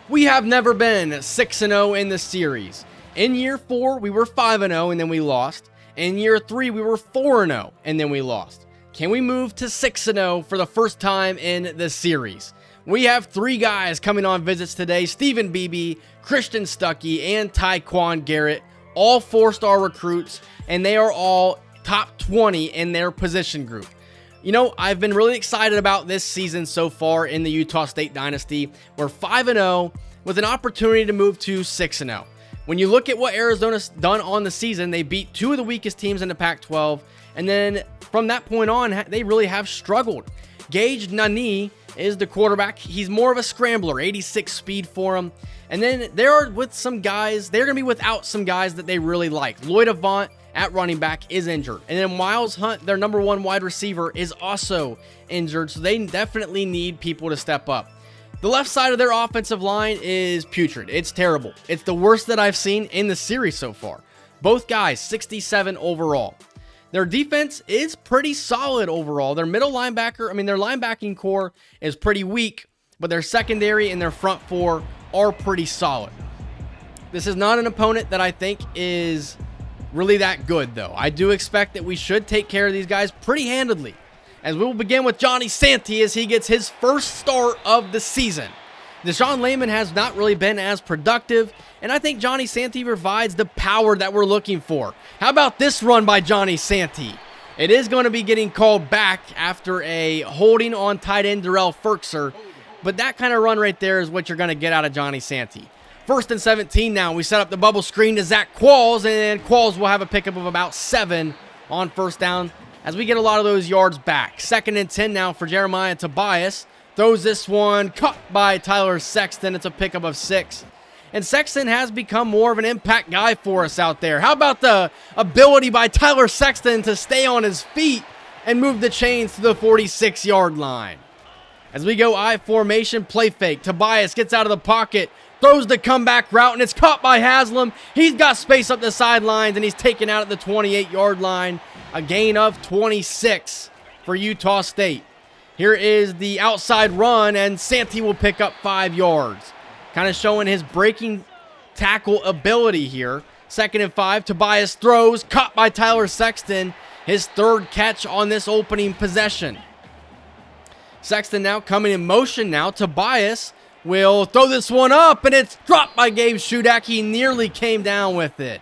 We have never been 6-0 in the series. In year 4, we were 5-0 and then we lost. In year 3, we were 4-0 and then we lost. Can we move to 6-0 for the first time in the series? We have 3 guys coming on visits today: Stephen Beebe, Christian Stuckey, and Tyquan Garrett, all 4-star recruits, and they are all top 20 in their position group. You know, I've been really excited about this season so far in the Utah State Dynasty. We're 5-0 with an opportunity to move to 6-0. When you look at what Arizona's done on the season, they beat 2 of the weakest teams in the Pac-12, and then from that point on, they really have struggled. Gage Nani is the quarterback. He's more of a scrambler, 86 speed for him. And then they're going to be without some guys that they really like. Lloyd Avant at running back is injured. And then Miles Hunt, their number 1 wide receiver, is also injured. So they definitely need people to step up. The left side of their offensive line is putrid. It's terrible. It's the worst that I've seen in the series so far. Both guys, 67 overall. Their defense is pretty solid overall. Their their linebacking core is pretty weak, but their secondary and their front 4 are pretty solid. This is not an opponent that I think is really that good, though. I do expect that we should take care of these guys pretty handedly, as we will begin with Johnny Santee as he gets his first start of the season. Deshaun Layman has not really been as productive, and I think Johnny Santee provides the power that we're looking for. How about this run by Johnny Santee? It is going to be getting called back after a holding on tight end Darrell Ferkser, but that kind of run right there is what you're going to get out of Johnny Santee. 1st and 17 now. We set up the bubble screen to Zach Qualls, and Qualls will have a pickup of about 7 on first down as we get a lot of those yards back. 2nd and 10 now for Jeremiah Tobias. Throws this one, caught by Tyler Sexton. It's a pickup of 6. And Sexton has become more of an impact guy for us out there. How about the ability by Tyler Sexton to stay on his feet and move the chains to the 46-yard line? As we go I formation, play fake. Tobias gets out of the pocket, throws the comeback route, and it's caught by Haslam. He's got space up the sidelines, and he's taken out at the 28-yard line. A gain of 26 for Utah State. Here is the outside run, and Santee will pick up 5 yards. Kind of showing his breaking tackle ability here. 2nd and 5, Tobias throws, caught by Tyler Sexton. His 3rd catch on this opening possession. Sexton now coming in motion now. Tobias will throw this one up, and it's dropped by Gabe Shudak. He nearly came down with it.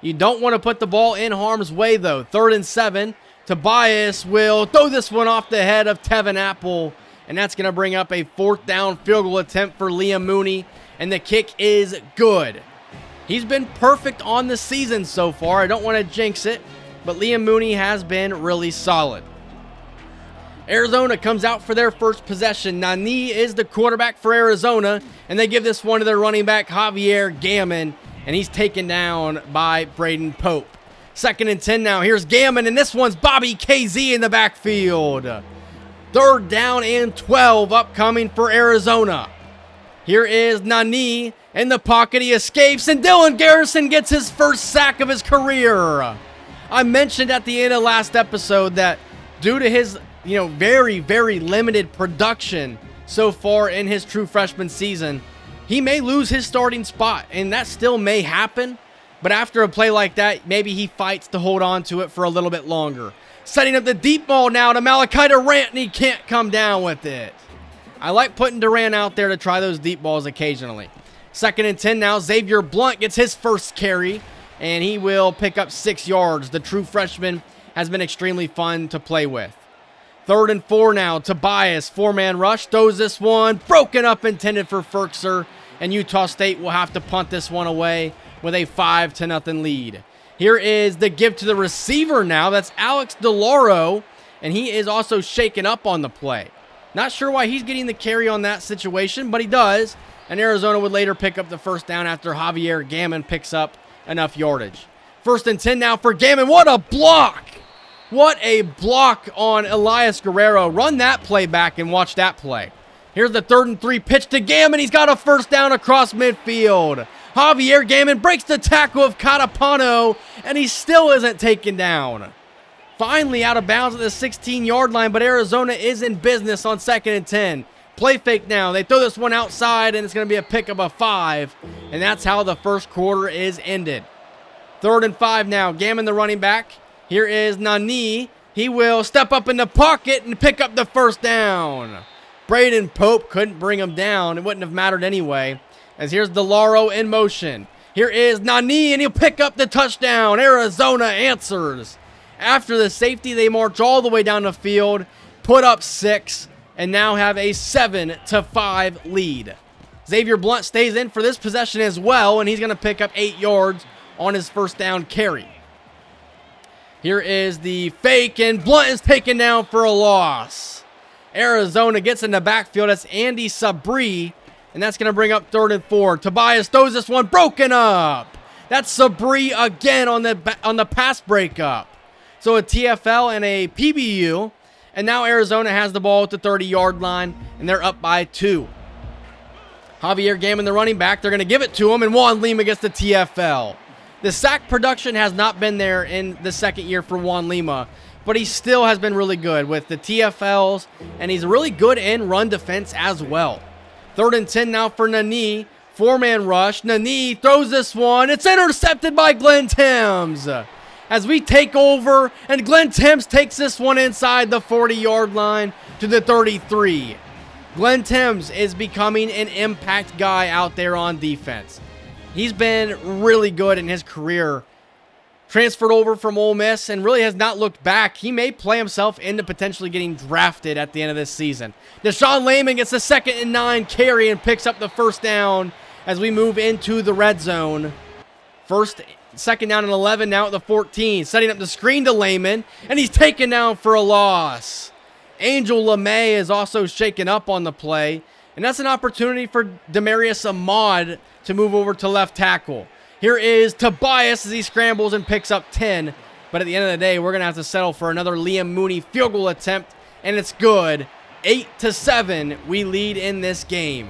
You don't want to put the ball in harm's way, though. 3rd and 7. Tobias will throw this one off the head of Tevin Apple, and that's going to bring up a 4th down field goal attempt for Liam Mooney, and the kick is good. He's been perfect on the season so far. I don't want to jinx it, but Liam Mooney has been really solid. Arizona comes out for their first possession. Nani is the quarterback for Arizona, and they give this one to their running back, Javier Gammon, and he's taken down by Braden Pope. 2nd and 10 now. Here's Gammon, and this one's Bobby KZ in the backfield. 3rd down and 12 upcoming for Arizona. Here is Nani in the pocket. He escapes, and Dylan Garrison gets his first sack of his career. I mentioned at the end of last episode that due to his very, very limited production so far in his true freshman season, he may lose his starting spot, and that still may happen. But after a play like that, maybe he fights to hold on to it for a little bit longer. Setting up the deep ball now to Malachi Durant, and he can't come down with it. I like putting Durant out there to try those deep balls occasionally. 2nd and 10 now. Xavier Blunt gets his first carry, and he will pick up 6 yards. The true freshman has been extremely fun to play with. 3rd and 4 now. Tobias, 4-man rush, throws this one, broken up, intended for Ferkser, and Utah State will have to punt this one away with a 5-0 lead. Here is the give to the receiver now. That's Alex DeLauro, and he is also shaken up on the play. Not sure why he's getting the carry on that situation, but he does, and Arizona would later pick up the 1st down after Javier Gammon picks up enough yardage. 1st and 10 now for Gammon. What a block! What a block on Elias Guerrero. Run that play back and watch that play. Here's the 3rd and 3 pitch to Gammon. He's got a 1st down across midfield. Javier Gammon breaks the tackle of Catapano, and he still isn't taken down. Finally out of bounds at the 16-yard line, but Arizona is in business on 2nd and 10. Play fake now. They throw this one outside, and it's going to be a pickup of 5. And that's how the first quarter is ended. 3rd and 5 now. Gammon, the running back. Here is Nani. He will step up in the pocket and pick up the first down. Braden Pope couldn't bring him down. It wouldn't have mattered anyway. As here's DeLauro in motion. Here is Nani, and he'll pick up the touchdown. Arizona answers. After the safety, they march all the way down the field, put up 6, and now have a 7-5 lead. Xavier Blunt stays in for this possession as well, and he's going to pick up 8 yards on his first down carry. Here is the fake, and Blunt is taken down for a loss. Arizona gets in the backfield. That's Andy Sabri, and that's going to bring up 3rd and 4. Tobias throws this one, broken up. That's Sabri again on the pass breakup. So a TFL and a PBU, and now Arizona has the ball at the 30-yard line, and they're up by 2. Javier Gammon, the running back, they're going to give it to him, and Juan Lima gets the TFL. The sack production has not been there in the second year for Juan Lima, but he still has been really good with the TFLs, and he's really good in run defense as well. 3rd and 10 now for Nani. 4-man rush. Nani throws this one. It's intercepted by Glenn Timms. As we take over, and Glenn Timms takes this one inside the 40-yard line to the 33. Glenn Timms is becoming an impact guy out there on defense. He's been really good in his career. Transferred over from Ole Miss and really has not looked back. He may play himself into potentially getting drafted at the end of this season. Deshaun Layman gets the 2nd and 9 carry and picks up the first down as we move into the red zone. 2nd down and 11 now at the 14. Setting up the screen to Layman, and he's taken down for a loss. Angel LeMay is also shaken up on the play, and that's an opportunity for Demarius Ahmad to move over to left tackle. Here is Tobias as he scrambles and picks up 10. But at the end of the day, we're going to have to settle for another Liam Mooney field goal attempt, and it's good. 8-7, we lead in this game.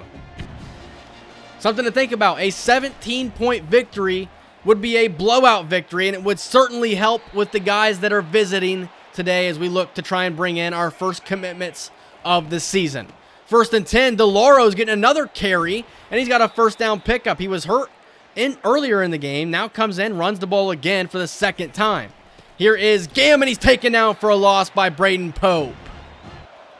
Something to think about. A 17-point victory would be a blowout victory, and it would certainly help with the guys that are visiting today as we look to try and bring in our first commitments of the season. 1st and 10, DeLauro's getting another carry, and he's got a first down pickup. He was hurt earlier in the game, now comes in, runs the ball again for the 2nd time. Here is Gammon, he's taken down for a loss by Braden Pope.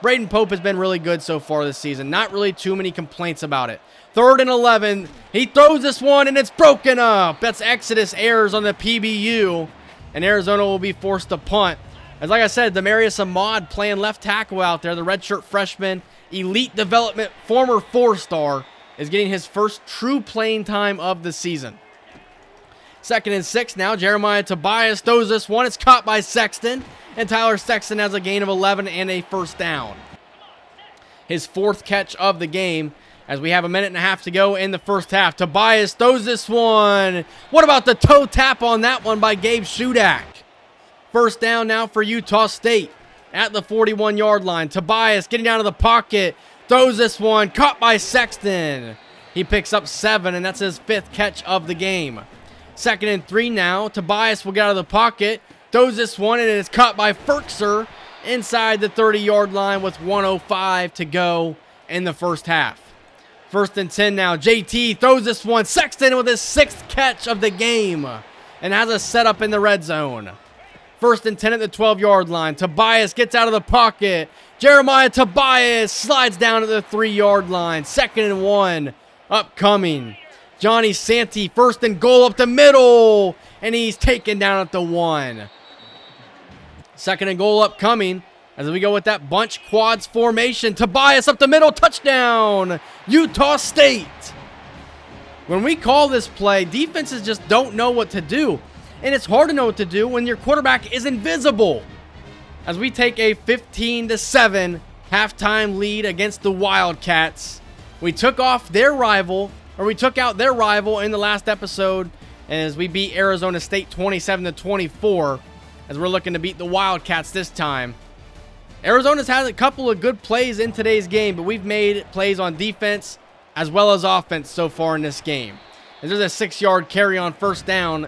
Braden Pope has been really good so far this season, not really too many complaints about it. 3rd and 11, he throws this one and it's broken up. That's Exodus errors on the PBU, and Arizona will be forced to punt. As like I said, Demarius Ahmad playing left tackle out there, the redshirt freshman, elite development, former 4-star, is getting his first true playing time of the season. 2nd and 6 now. Jeremiah Tobias throws this one. It's caught by Sexton, and Tyler Sexton has a gain of 11 and a first down. His 4th catch of the game as we have a minute and a half to go in the first half. Tobias throws this one. What about the toe tap on that one by Gabe Shudak? First down now for Utah State at the 41-yard line. Tobias getting down to the pocket. Throws this one, caught by Sexton. He picks up 7, and that's his 5th catch of the game. 2nd and 3 now. Tobias will get out of the pocket. Throws this one, and it is caught by Ferkser inside the 30-yard line with 1:05 to go in the first half. 1st and 10 now. JT throws this one. Sexton with his 6th catch of the game and has a setup in the red zone. 1st and 10 at the 12-yard line. Tobias gets out of the pocket. Jeremiah Tobias slides down at the 3-yard line. 2nd and 1 upcoming. Johnny Santee, 1st and goal up the middle, and he's taken down at the 1. 2nd and goal upcoming as we go with that bunch quads formation. Tobias up the middle, touchdown, Utah State. When we call this play, defenses just don't know what to do, and it's hard to know what to do when your quarterback is invisible. As we take a 15-7 halftime lead against the Wildcats. We took out their rival in the last episode, and as we beat Arizona State 27-24, as we're looking to beat the Wildcats this time. Arizona's had a couple of good plays in today's game, but we've made plays on defense as well as offense so far in this game. And there's a 6-yard carry on first down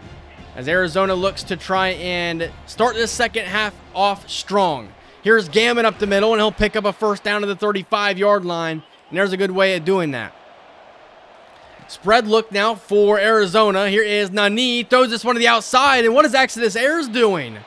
as Arizona looks to try and start this second half off strong. Here's Gammon up the middle, and he'll pick up a first down to the 35-yard line And there's a good way of doing that. Spread look now for Arizona. Here is Nani. Throws this one to the outside. And what is Exodus Ayers doing?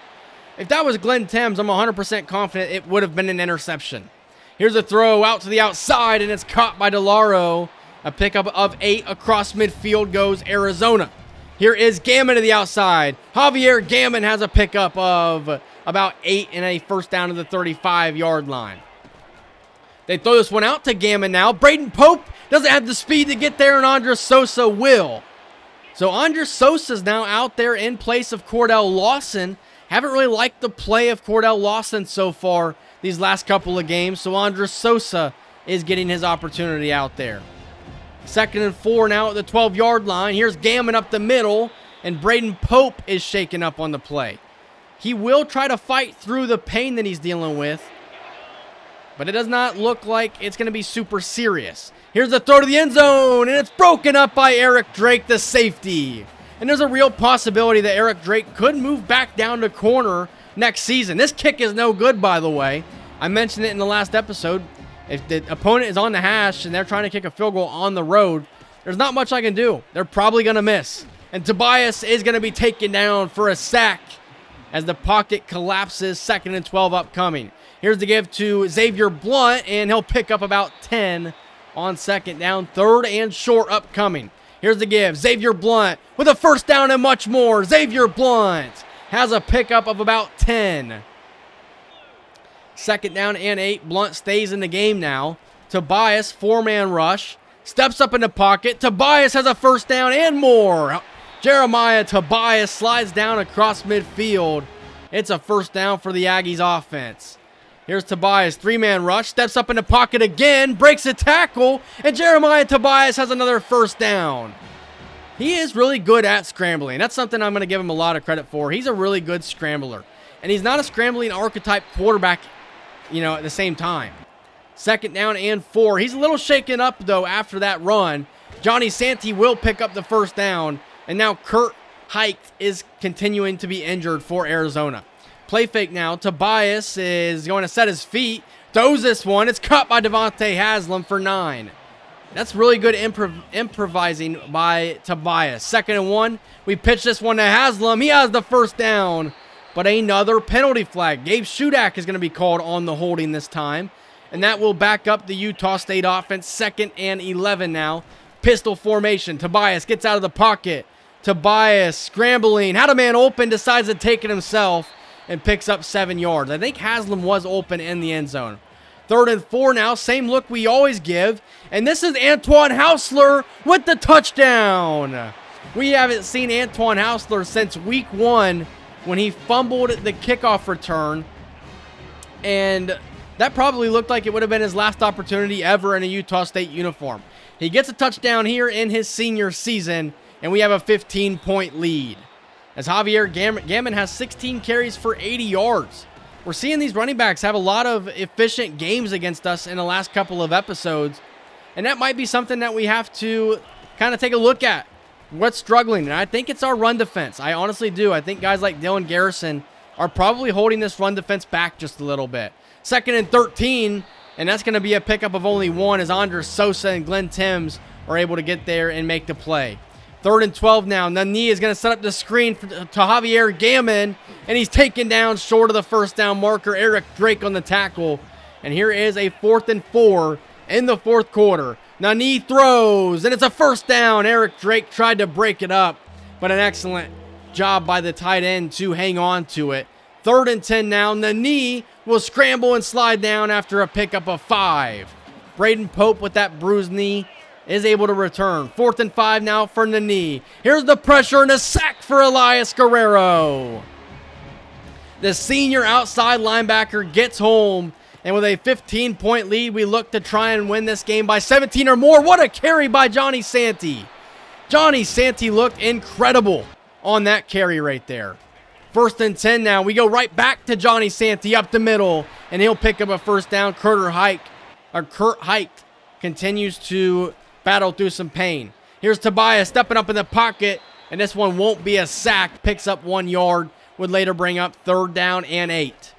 If that was Glenn Timms, I'm 100% confident it would have been an interception. Here's a throw out to the outside, and it's caught by DeLauro. A pickup of 8 across midfield goes Arizona. Here is Gammon to the outside. Javier Gammon has a pickup of about 8 and a first down to the 35-yard line. They throw this one out to Gammon now. Braden Pope doesn't have the speed to get there, and Andres Sosa will. So Andres Sosa's now out there in place of Cordell Lawson. Haven't really liked the play of Cordell Lawson so far these last couple of games, so Andres Sosa is getting his opportunity out there. 2nd and 4 now at the 12-yard line. Here's Gammon up the middle, and Braden Pope is shaken up on the play. He will try to fight through the pain that he's dealing with, but it does not look like it's going to be super serious. Here's the throw to the end zone, and it's broken up by Eric Drake, the safety. And there's a real possibility that Eric Drake could move back down to corner next season. This kick is no good, by the way. I mentioned it in the last episode. If the opponent is on the hash and they're trying to kick a field goal on the road, there's not much I can do. They're probably going to miss. And Tobias is going to be taken down for a sack as the pocket collapses. 2nd and 12 upcoming. Here's the give to Xavier Blunt, and he'll pick up about 10 on 2nd down. 3rd and short upcoming. Here's the give. Xavier Blunt with a first down and much more. Xavier Blunt has a pickup of about 10. 2nd down and 8. Blunt stays in the game now. Tobias, 4-man rush. Steps up in the pocket. Tobias has a first down and more. Jeremiah Tobias slides down across midfield. It's a first down for the Aggies offense. Here's Tobias, 3-man rush. Steps up in the pocket again. Breaks a tackle. And Jeremiah Tobias has another first down. He is really good at scrambling. That's something I'm going to give him a lot of credit for. He's a really good scrambler. And he's not a scrambling archetype quarterback, at the same time. 2nd down and 4. He's a little shaken up, though, after that run. Johnny Santee will pick up the first down. And now Kurt Hike is continuing to be injured for Arizona. Play fake now. Tobias is going to set his feet. Throws this one. It's caught by Devontae Haslam for 9. That's really good improvising by Tobias. 2nd and 1. We pitch this one to Haslam. He has the first down. But another penalty flag. Gabe Shudak is going to be called on the holding this time. And that will back up the Utah State offense. 2nd and 11 now. Pistol formation. Tobias gets out of the pocket. Tobias scrambling. Had a man open. Decides to take it himself. And picks up 7 yards. I think Haslam was open in the end zone. 3rd and 4 now. Same look we always give. And this is Antoine Hausler with the touchdown. We haven't seen Antoine Hausler since week 1 when he fumbled the kickoff return. And that probably looked like it would have been his last opportunity ever in a Utah State uniform. He gets a touchdown here in his senior season. And we have a 15-point lead. As Javier Gammon has 16 carries for 80 yards. We're seeing these running backs have a lot of efficient games against us in the last couple of episodes. And that might be something that we have to kind of take a look at. What's struggling? And I think it's our run defense. I honestly do. I think guys like Dylan Garrison are probably holding this run defense back just a little bit. 2nd and 13. And that's going to be a pickup of only 1 as Andres Sosa and Glenn Timms are able to get there and make the play. 3rd and 12 now. Nani is going to set up the screen to Javier Gammon, and he's taken down short of the first down marker. Eric Drake on the tackle. And here is a 4th and 4 in the 4th quarter. Nani throws, and it's a first down. Eric Drake tried to break it up, but an excellent job by the tight end to hang on to it. 3rd and 10 now. Nani will scramble and slide down after a pickup of 5. Braden Pope with that bruised knee is able to return. 4th and 5 now for Nani. Here's the pressure and a sack for Elias Guerrero. The senior outside linebacker gets home. And with a 15-point lead, we look to try and win this game by 17 or more. What a carry by Johnny Santee. Johnny Santee looked incredible on that carry right there. 1st and 10 now. We go right back to Johnny Santee up the middle. And he'll pick up a first down. Kurt Hike continues to battle through some pain. Here's Tobias stepping up in the pocket, and this one won't be a sack. Picks up 1 yard, would later bring up 3rd down and 8.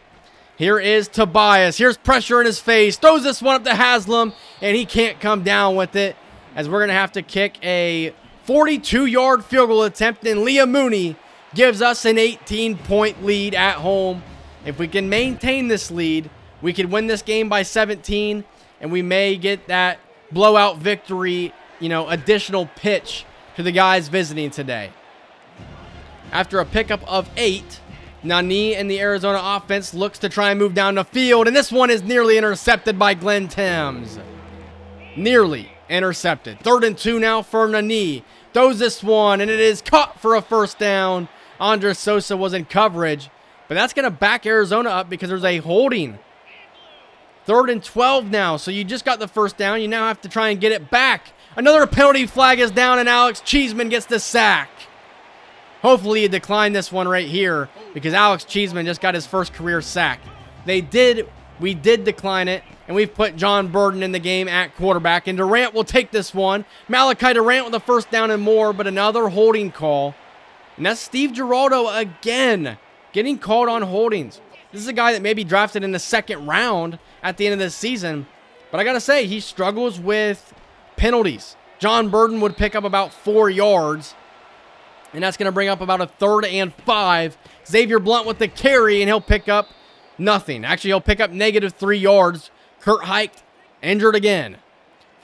Here is Tobias. Here's pressure in his face. Throws this one up to Haslam, and he can't come down with it, as we're going to have to kick a 42-yard field goal attempt, and Liam Mooney gives us an 18-point lead at home. If we can maintain this lead, we could win this game by 17, and we may get that blowout victory, additional pitch to the guys visiting today. After a pickup of 8, Nani and the Arizona offense looks to try and move down the field, and this one is nearly intercepted by Glenn Timms. Nearly intercepted. 3rd and 2 now for Nani. Throws this one, and it is caught for a first down. Andres Sosa was in coverage, but that's going to back Arizona up because there's a holding. 3rd and 12 now, so you just got the first down. You now have to try and get it back. Another penalty flag is down, and Alex Cheeseman gets the sack. Hopefully you decline this one right here because Alex Cheeseman just got his first career sack. We did decline it, and we've put John Burden in the game at quarterback, and Durant will take this one. Malachi Durant with the first down and more, but another holding call. And that's Steve Giraldo again getting called on holdings. This is a guy that may be drafted in the 2nd round at the end of this season, but I got to say, he struggles with penalties. John Burden would pick up about 4 yards, and that's going to bring up about a 3rd and 5. Xavier Blunt with the carry, and he'll pick up nothing. Actually, he'll pick up -3 yards. Kurt Hike injured again.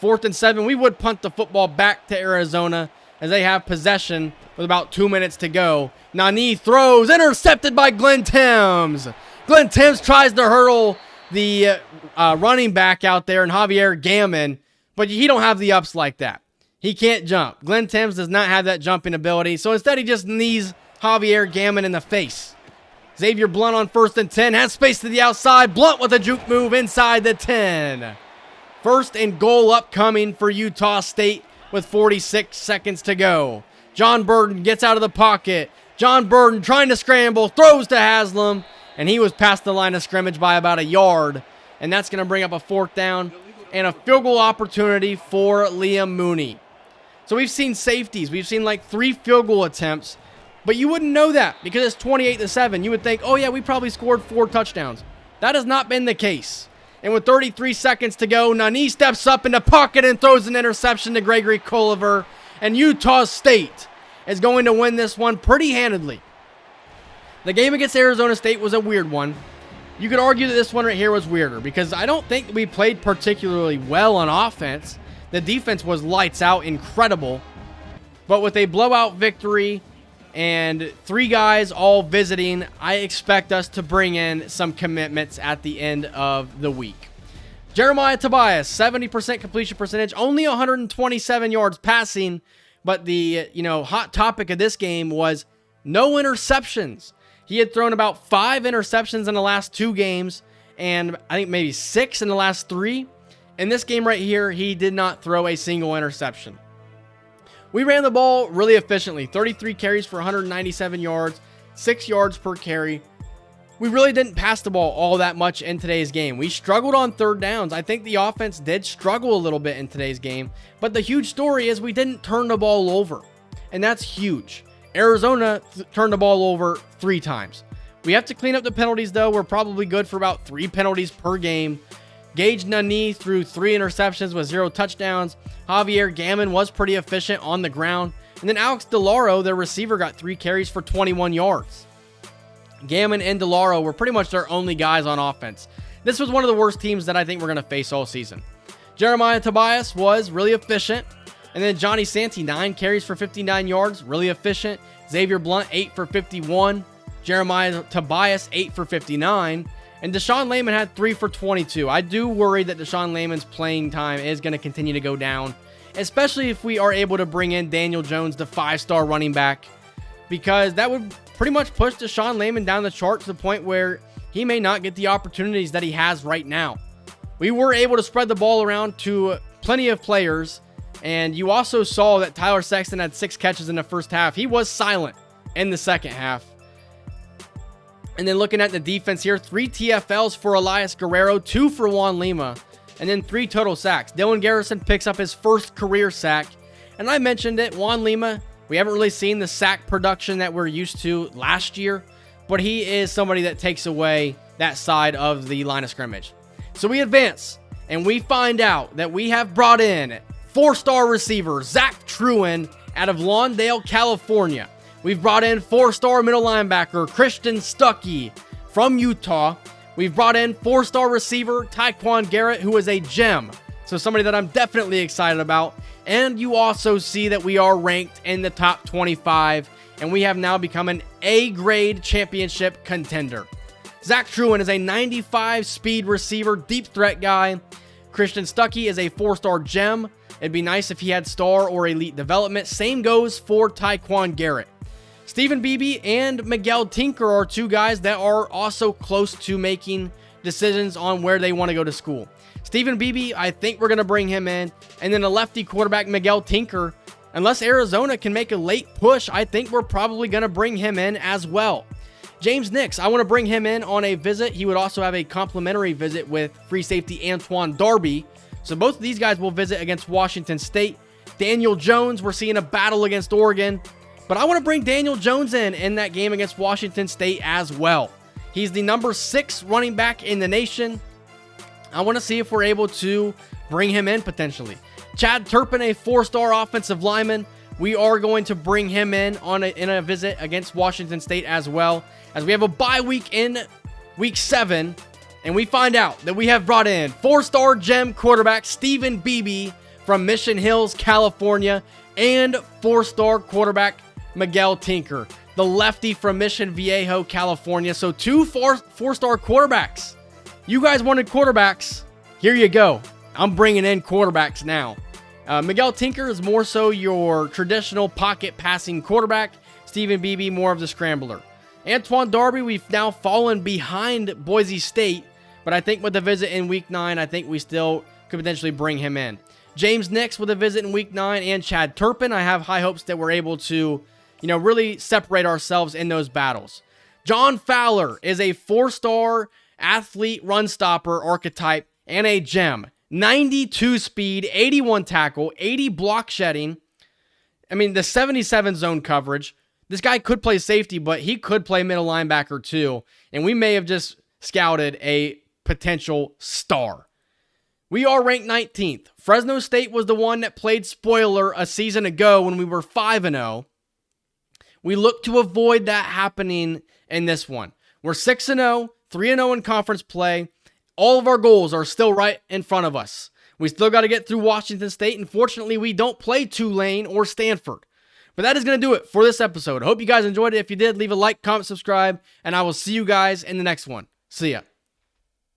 4th and 7. We would punt the football back to Arizona as they have possession with about 2 minutes to go. Nani throws, intercepted by Glenn Timms. Glenn Timms tries to hurdle the running back out there, and Javier Gammon, but he don't have the ups like that. He can't jump. Glenn Timms does not have that jumping ability, so instead he just knees Javier Gammon in the face. Xavier Blunt on 1st and 10, has space to the outside. Blunt with a juke move inside the 10. 1st and goal upcoming for Utah State with 46 seconds to go. John Burden gets out of the pocket. John Burden trying to scramble, throws to Haslam, and he was past the line of scrimmage by about a yard, and that's going to bring up a 4th down and a field goal opportunity for Liam Mooney. So we've seen safeties. We've seen like 3 field goal attempts, but you wouldn't know that because it's 28-7. You would think, oh yeah, we probably scored 4 touchdowns. That has not been the case. And with 33 seconds to go, Nani steps up in the pocket and throws an interception to Gregory Culliver, and Utah State is going to win this one pretty handedly. The game against Arizona State was a weird one. You could argue that this one right here was weirder because I don't think we played particularly well on offense. The defense was lights out, incredible. But with a blowout victory and 3 guys all visiting, I expect us to bring in some commitments at the end of the week. Jeremiah Tobias, 70% completion percentage, only 127 yards passing. But the hot topic of this game was no interceptions. He had thrown about 5 interceptions in the last 2 games, and I think maybe 6 in the last 3. In this game right here, he did not throw a single interception. We ran the ball really efficiently. 33 carries for 197 yards, 6 yards per carry. We really didn't pass the ball all that much in today's game. We struggled on 3rd downs. I think the offense did struggle a little bit in today's game, but the huge story is we didn't turn the ball over, and that's huge. Arizona turned the ball over 3 times. We have to clean up the penalties, though. We're probably good for about 3 penalties per game. Gage Nani threw 3 interceptions with 0 touchdowns. Javier Gammon was pretty efficient on the ground. And then Alex DeLauro, their receiver, got 3 carries for 21 yards. Gammon and DeLauro were pretty much their only guys on offense. This was one of the worst teams that I think we're going to face all season. Jeremiah Tobias was really efficient. And then Johnny Santee, 9 carries for 59 yards, really efficient. Xavier Blunt, 8 for 51. Jeremiah Tobias, 8 for 59. And Deshaun Layman had 3 for 22. I do worry that Deshaun Layman's playing time is going to continue to go down, especially if we are able to bring in Daniel Jones, the 5-star running back, because that would pretty much push Deshaun Layman down the chart to the point where he may not get the opportunities that he has right now. We were able to spread the ball around to plenty of players, and you also saw that Tyler Sexton had 6 catches in the first half. He was silent in the second half. And then looking at the defense here, 3 TFLs for Elias Guerrero, 2 for Juan Lima, and then 3 total sacks. Dylan Garrison picks up his first career sack. And I mentioned it, Juan Lima, we haven't really seen the sack production that we're used to last year, but he is somebody that takes away that side of the line of scrimmage. So we advance, and we find out that we have brought in 4-star receiver Zach Truen out of Lawndale, California. We've brought in 4-star middle linebacker Christian Stuckey from Utah. We've brought in 4-star receiver Tyquan Garrett, who is a gem. So somebody that I'm definitely excited about. And you also see that we are ranked in the top 25, and we have now become an A-grade championship contender. Zach Truen is a 95 speed receiver, deep threat guy. Christian Stuckey is a 4-star gem. It'd be nice if he had star or elite development. Same goes for Tyquan Garrett. Stephen Beebe and Miguel Tinker are two guys that are also close to making decisions on where they want to go to school. Stephen Beebe, I think we're going to bring him in. And then a lefty quarterback, Miguel Tinker, unless Arizona can make a late push, I think we're probably going to bring him in as well. James Nix, I want to bring him in on a visit. He would also have a complimentary visit with free safety Antoine Darby. So both of these guys will visit against Washington State. Daniel Jones, we're seeing a battle against Oregon. But I want to bring Daniel Jones in that game against Washington State as well. He's the number 6 running back in the nation. I want to see if we're able to bring him in potentially. Chad Turpin, a 4-star offensive lineman. We are going to bring him in in a visit against Washington State as well, as we have a bye week in week 7, and we find out that we have brought in 4-star gem quarterback Stephen Beebe from Mission Hills, California, and 4-star quarterback Miguel Tinker, the lefty from Mission Viejo, California. So 2 4-star quarterbacks. You guys wanted quarterbacks. Here you go. I'm bringing in quarterbacks now. Miguel Tinker is more so your traditional pocket passing quarterback. Stephen Beebe, more of the scrambler. Antoine Darby, we've now fallen behind Boise State, but I think with the visit in week 9, I think we still could potentially bring him in. James Nix with a visit in week 9, and Chad Turpin. I have high hopes that we're able to, really separate ourselves in those battles. John Fowler is a 4-star athlete run stopper archetype and a gem. 92 speed, 81 tackle, 80 block shedding. I mean, the 77 zone coverage. This guy could play safety, but he could play middle linebacker too. And we may have just scouted a potential star. We are ranked 19th. Fresno State was the one that played spoiler a season ago when we were 5-0. We look to avoid that happening in this one. We're 6-0, 3-0 in conference play. All of our goals are still right in front of us. We still got to get through Washington State. Unfortunately, we don't play Tulane or Stanford. But that is going to do it for this episode. I hope you guys enjoyed it. If you did, leave a like, comment, subscribe, and I will see you guys in the next one. See ya.